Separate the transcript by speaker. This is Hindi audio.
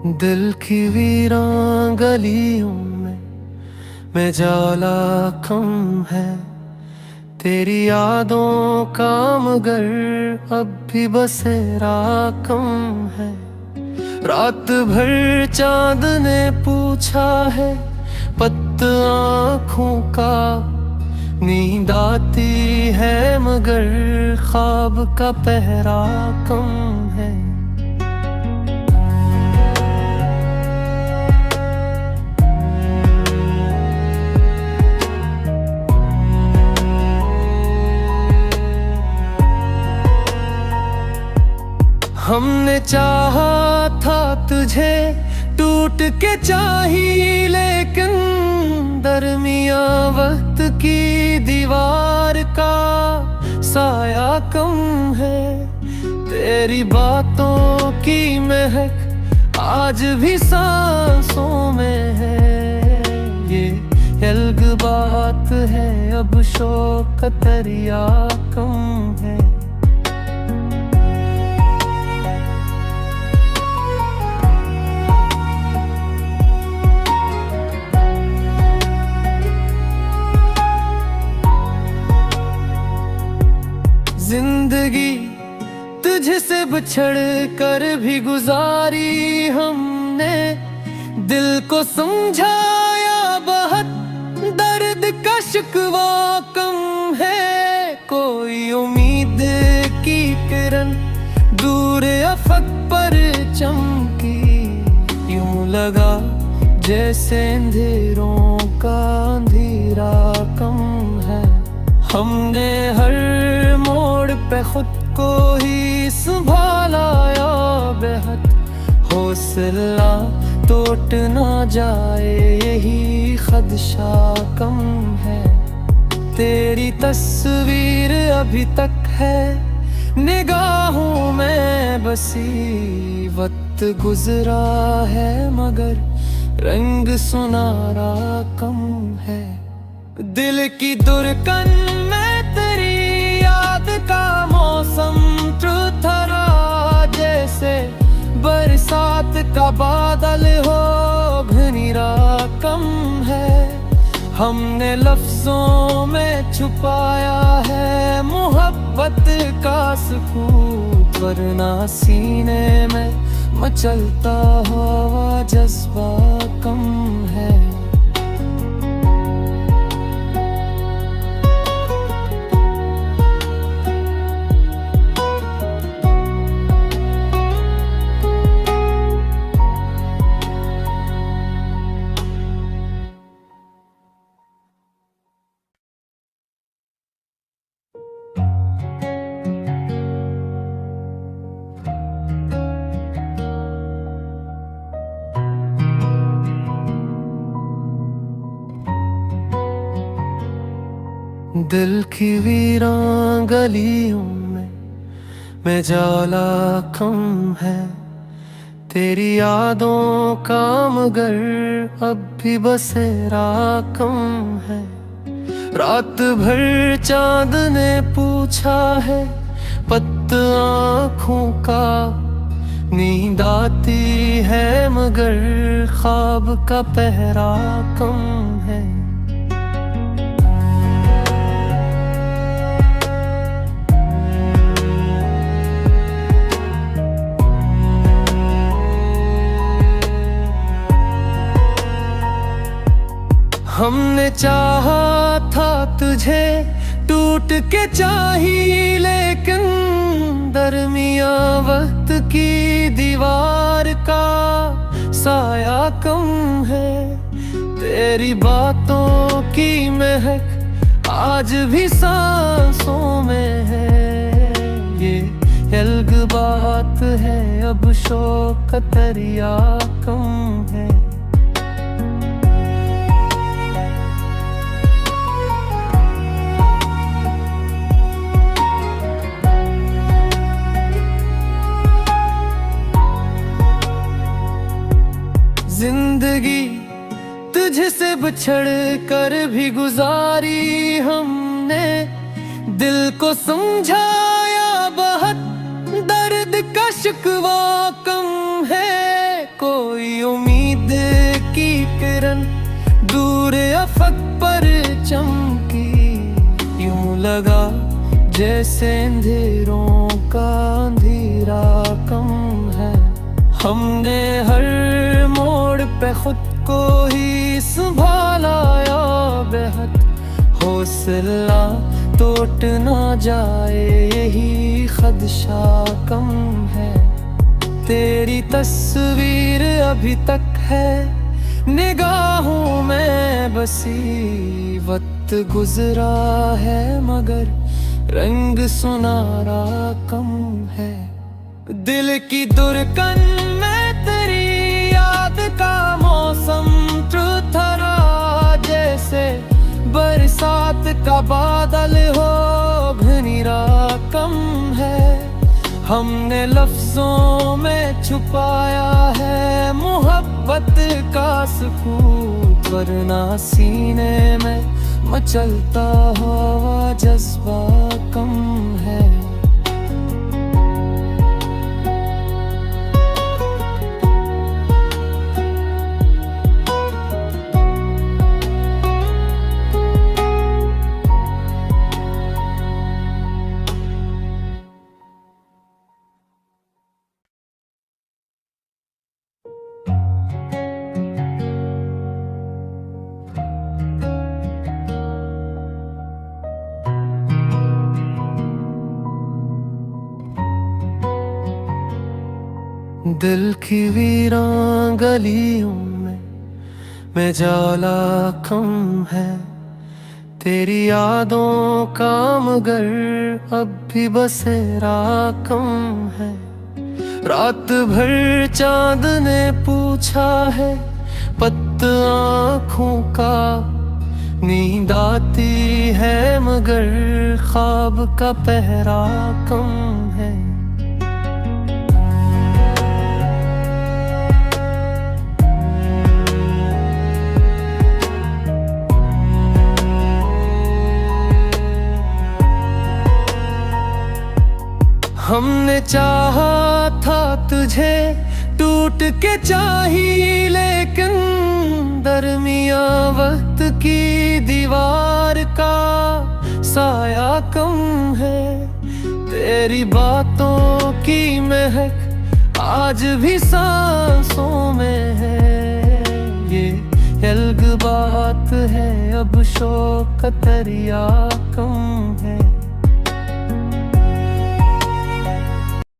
Speaker 1: दिल की वीरान गलियों में जाला कम है। तेरी यादों का मगर अब भी बसेरा कम है। रात भर चांद ने पूछा है पत्त आँखों का। नींद आती है मगर ख्वाब का पहरा कम है। हमने चाहा था तुझे टूट के चाही, लेकिन दरमिया वक्त की दीवार का साया कम है। तेरी बातों की महक आज भी सांसों में है। ये अलग बात है, अब शौक का दरिया कम है। जिंदगी तुझसे बिछड़ कर भी गुजारी हमने। दिल को समझाया बहुत, दर्द का शिकवा कम है। कोई उम्मीद की किरण दूर अफक पर चमकी। यूं लगा जैसे अंधेरों का अंधेरा कम है। हमने हर मोड़ पे खुद को ही संभाला या बेहद। हौसला टूट ना जाए यही खदशा कम है। तेरी तस्वीर अभी तक है निगाहों में बसी। वक्त गुजरा है मगर रंग सुनारा कम है। दिल की दुर्गन में तेरी याद का मौसम थरा। जैसे बरसात का बादल हो घनेरा कम है। हमने लफ्जों में छुपाया है मोहब्बत का सुकून, वरना सीने में मचलता हुआ जज्बा कम है। दिल की वीरान गलियों में जाला कम है। तेरी यादों का मगर अब भी बसेरा कम है। रात भर चांद ने पूछा है पत्त आँखों का। नींद आती है मगर ख्वाब का पहरा कम है। हमने चाहा था तुझे टूट के चाही, लेकिन दरमिया वक्त की दीवार का साया कम है। तेरी बातों की महक आज भी सांसों में है। ये अलग बात है, अब शौक का दरिया कम है। जिंदगी तुझसे बिछड़ कर भी गुजारी हमने। दिल को समझाया बहुत, दर्द का शिकवा कम है। कोई लगा जैसे अंधेरों का अंधेरा कम है। हमने हर मोड़ पे खुद को ही संभाला या बेहद हौसला टूट ना जाए यही खदशा कम है। तेरी तस्वीर अभी तक है निगाहों में बसी, वक्त गुजरा है मगर रंग सुनारा कम है। दिल की दुर्गन में तेरी याद का मौसम थरा जैसे बरसात का बादल हो घनेरा कम है। हमने लफ्जों में छुपाया है मोहब्बत का सुकून, वरना सीने में मचलता हुआ जज्बा कम है। दिल की वीरान गलियों में मैं जाला कम है। तेरी यादों का मगर अब भी बसेरा कम है। रात भर चांद ने पूछा है पत्त आँखों का, नींद आती है मगर ख्वाब का पहरा कम है। हमने चाहा था तुझे टूट के चाही, लेकिन दरमिया वक्त की दीवार का साया कम है। तेरी बातों की महक आज भी सांसों में है। ये अलग बात है अब शौक दरिया कम है।